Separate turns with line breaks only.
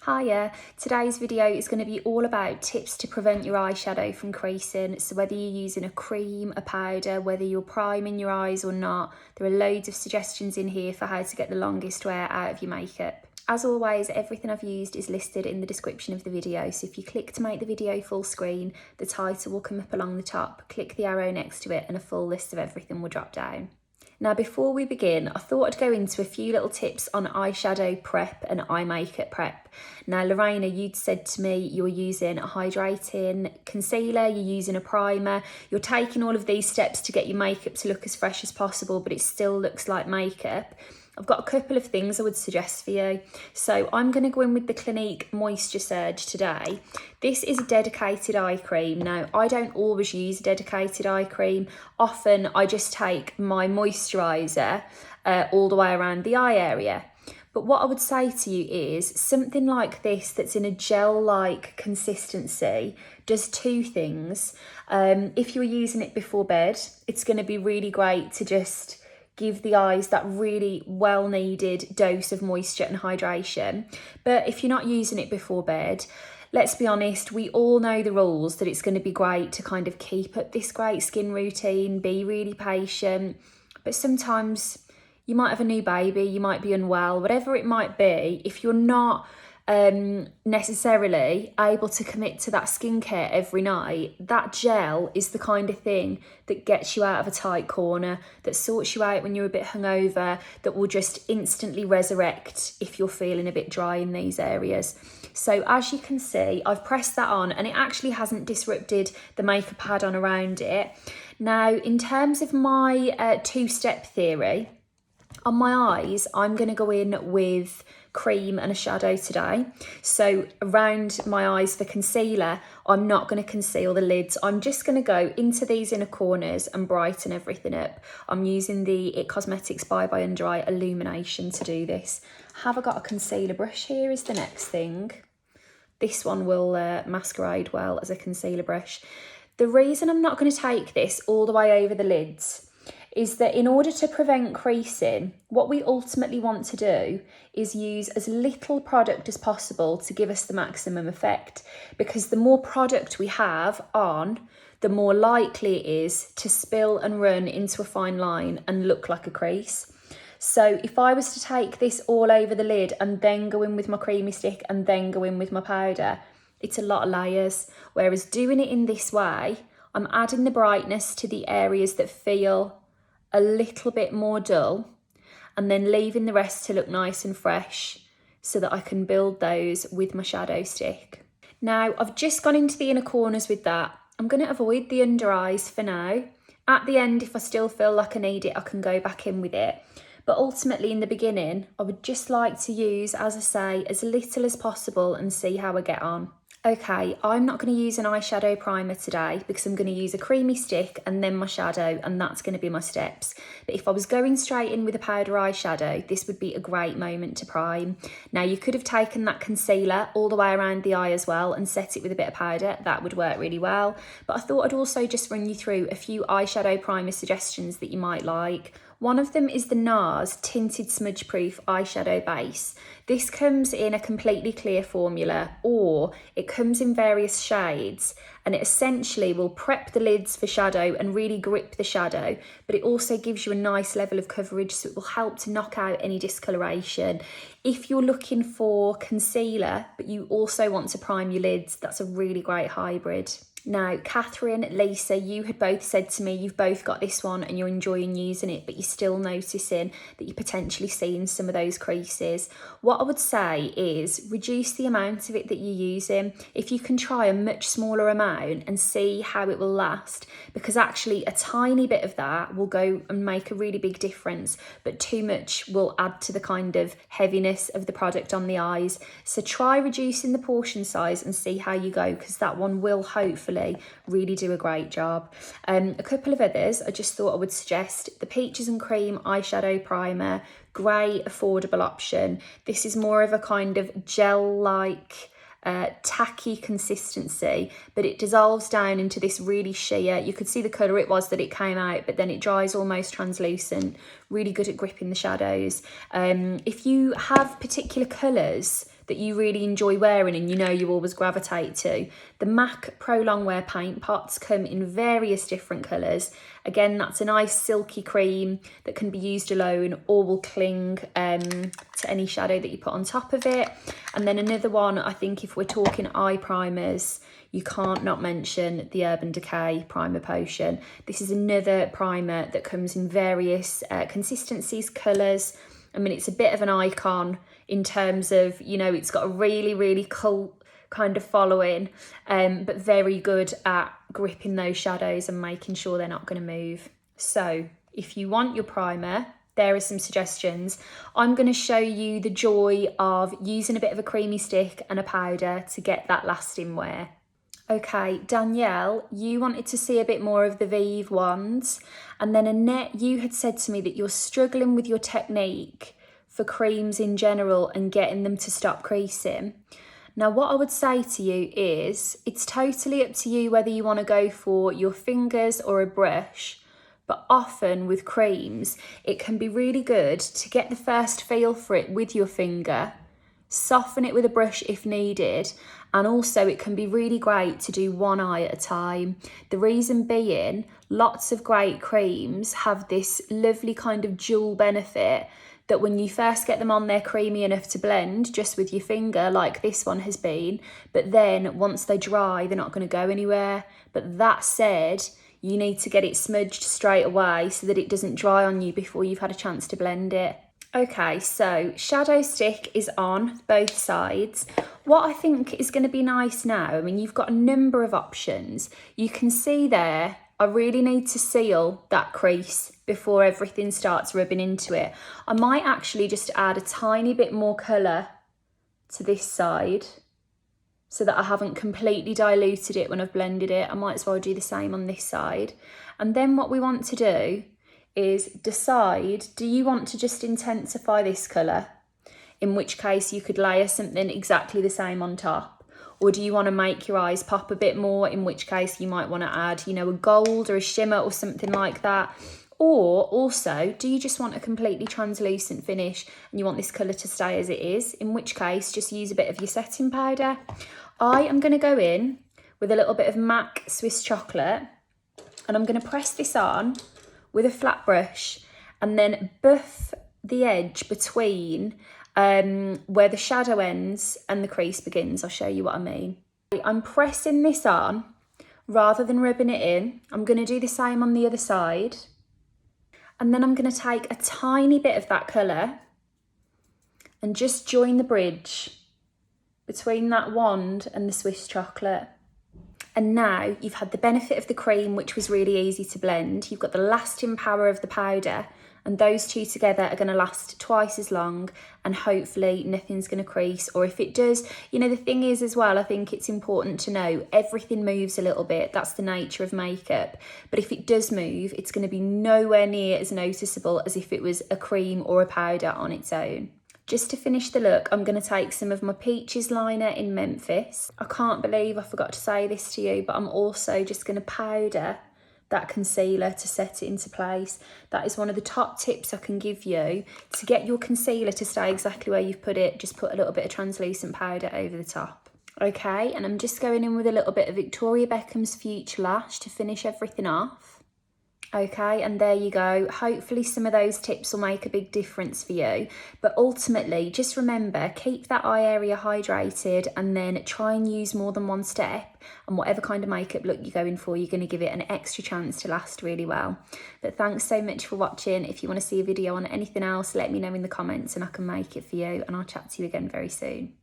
Hiya, today's video is going to be all about tips to prevent your eyeshadow from creasing. So whether you're using a cream, a powder, whether you're priming your eyes or not, there are loads of suggestions in here for how to get the longest wear out of your makeup. As always, everything I've used is listed in the description of the video, so if you click to make the video full screen, the title will come up along the top, click the arrow next to it and a full list of everything will drop down. Now, before we begin, I thought I'd go into a few little tips on eyeshadow prep and eye makeup prep. Now, Lorena, you'd said to me you're using a hydrating concealer, you're using a primer, you're taking all of these steps to get your makeup to look as fresh as possible, but it still looks like makeup. I've got a couple of things I would suggest for you. So I'm going to go in with the Clinique Moisture Surge today. This is a dedicated eye cream. Now, I don't always use a dedicated eye cream. Often I just take my moisturiser all the way around the eye area. But what I would say to you is something like this that's in a gel-like consistency does two things. If you're using it before bed, it's going to be really great to just give the eyes that really well needed dose of moisture and hydration. But if you're not using it before bed, let's be honest, we all know the rules that it's going to be great to kind of keep up this great skin routine, be really patient. But sometimes you might have a new baby, you might be unwell, whatever it might be, if you're not necessarily able to commit to that skincare every night, that gel is the kind of thing that gets you out of a tight corner, that sorts you out when you're a bit hungover, that will just instantly resurrect if you're feeling a bit dry in these areas. So as you can see, I've pressed that on and it actually hasn't disrupted the makeup pad on around it. Now, in terms of my two-step theory, on my eyes, I'm going to go in with cream and a shadow today. So around my eyes for concealer, I'm not going to conceal the lids. I'm just going to go into these inner corners and brighten everything up. I'm using the It Cosmetics By Under Eye Illumination to do this. Have I got a concealer brush here is the next thing. This one will masquerade well as a concealer brush. The reason I'm not going to take this all the way over the lids is that in order to prevent creasing, what we ultimately want to do is use as little product as possible to give us the maximum effect, because the more product we have on, the more likely it is to spill and run into a fine line and look like a crease. So if I was to take this all over the lid and then go in with my creamy stick and then go in with my powder, it's a lot of layers. Whereas doing it in this way, I'm adding the brightness to the areas that feel a little bit more dull and then leaving the rest to look nice and fresh so that I can build those with my shadow stick. Now, I've just gone into the inner corners with that. I'm going to avoid the under eyes for now. At the end, if I still feel like I need it, I can go back in with it. But ultimately in the beginning, I would just like to use, as I say, as little as possible and see how I get on. Okay, I'm not going to use an eyeshadow primer today because I'm going to use a creamy stick and then my shadow, and that's going to be my steps. But if I was going straight in with a powder eyeshadow, this would be a great moment to prime. Now, you could have taken that concealer all the way around the eye as well and set it with a bit of powder. That would work really well. But I thought I'd also just run you through a few eyeshadow primer suggestions that you might like. One of them is the NARS Tinted Smudge Proof Eyeshadow Base. This comes in a completely clear formula, or it comes in various shades, and it essentially will prep the lids for shadow and really grip the shadow, but it also gives you a nice level of coverage, so it will help to knock out any discoloration. If you're looking for concealer, but you also want to prime your lids, that's a really great hybrid. Now, Catherine, Lisa, you had both said to me you've both got this one and you're enjoying using it, but you're still noticing that you're potentially seeing some of those creases. What I would say is reduce the amount of it that you're using. If you can try a much smaller amount and see how it will last, because actually a tiny bit of that will go and make a really big difference, but too much will add to the kind of heaviness of the product on the eyes. So try reducing the portion size and see how you go, because that one will hopefully really do a great job. A couple of others I just thought I would suggest: the Peaches and Cream Eyeshadow Primer, great affordable option. This is more of a kind of gel-like tacky consistency, but it dissolves down into this really sheer, you could see the colour it was that it came out, but then it dries almost translucent, really good at gripping the shadows. If you have particular colours that you really enjoy wearing and you know you always gravitate to. The MAC Pro Longwear paint pots come in various different colours. Again, that's a nice silky cream that can be used alone or will cling to any shadow that you put on top of it. And then another one, I think if we're talking eye primers, you can't not mention the Urban Decay Primer Potion. This is another primer that comes in various consistencies, colours. I mean, it's a bit of an icon in terms of, you know, it's got a really, really cult kind of following, but very good at gripping those shadows and making sure they're not going to move. So if you want your primer, there are some suggestions. I'm going to show you the joy of using a bit of a creamy stick and a powder to get that lasting wear. Okay, Danielle, you wanted to see a bit more of the Vive ones. And then Annette, you had said to me that you're struggling with your technique for creams in general and getting them to stop creasing. Now, what I would say to you is it's totally up to you whether you want to go for your fingers or a brush. But often with creams, it can be really good to get the first feel for it with your finger, soften it with a brush if needed, and also it can be really great to do one eye at a time. The reason being, lots of great creams have this lovely kind of dual benefit that when you first get them on, they're creamy enough to blend just with your finger like this one has been, but then once they dry, they're not going to go anywhere. But that said, you need to get it smudged straight away so that it doesn't dry on you before you've had a chance to blend it. Okay, so shadow stick is on both sides. What I think is going to be nice now, I mean, you've got a number of options. You can see there, I really need to seal that crease before everything starts rubbing into it. I might actually just add a tiny bit more colour to this side so that I haven't completely diluted it when I've blended it. I might as well do the same on this side. And then what we want to do is decide, do you want to just intensify this colour? In which case you could layer something exactly the same on top. Or do you want to make your eyes pop a bit more? In which case you might want to add, you know, a gold or a shimmer or something like that. Or also, do you just want a completely translucent finish and you want this colour to stay as it is? In which case, just use a bit of your setting powder. I am going to go in with a little bit of MAC Swiss chocolate and I'm going to press this on with a flat brush and then buff the edge between where the shadow ends and the crease begins. I'll show you what I mean. I'm pressing this on rather than rubbing it in. I'm going to do the same on the other side. And then I'm going to take a tiny bit of that colour and just join the bridge between that wand and the Swiss chocolate. And now you've had the benefit of the cream, which was really easy to blend. You've got the lasting power of the powder, and those two together are going to last twice as long, and hopefully nothing's going to crease. Or if it does, you know, the thing is as well, I think it's important to know everything moves a little bit. That's the nature of makeup. But if it does move, it's going to be nowhere near as noticeable as if it was a cream or a powder on its own. Just to finish the look, I'm going to take some of my Peaches liner in Memphis. I can't believe I forgot to say this to you, but I'm also just going to powder that concealer to set it into place. That is one of the top tips I can give you. To get your concealer to stay exactly where you've put it, just put a little bit of translucent powder over the top. Okay, and I'm just going in with a little bit of Victoria Beckham's Future Lash to finish everything off. Okay, and there you go. Hopefully some of those tips will make a big difference for you. But ultimately, just remember, keep that eye area hydrated and then try and use more than one step. And whatever kind of makeup look you're going for, you're going to give it an extra chance to last really well. But thanks so much for watching. If you want to see a video on anything else, let me know in the comments and I can make it for you. And I'll chat to you again very soon.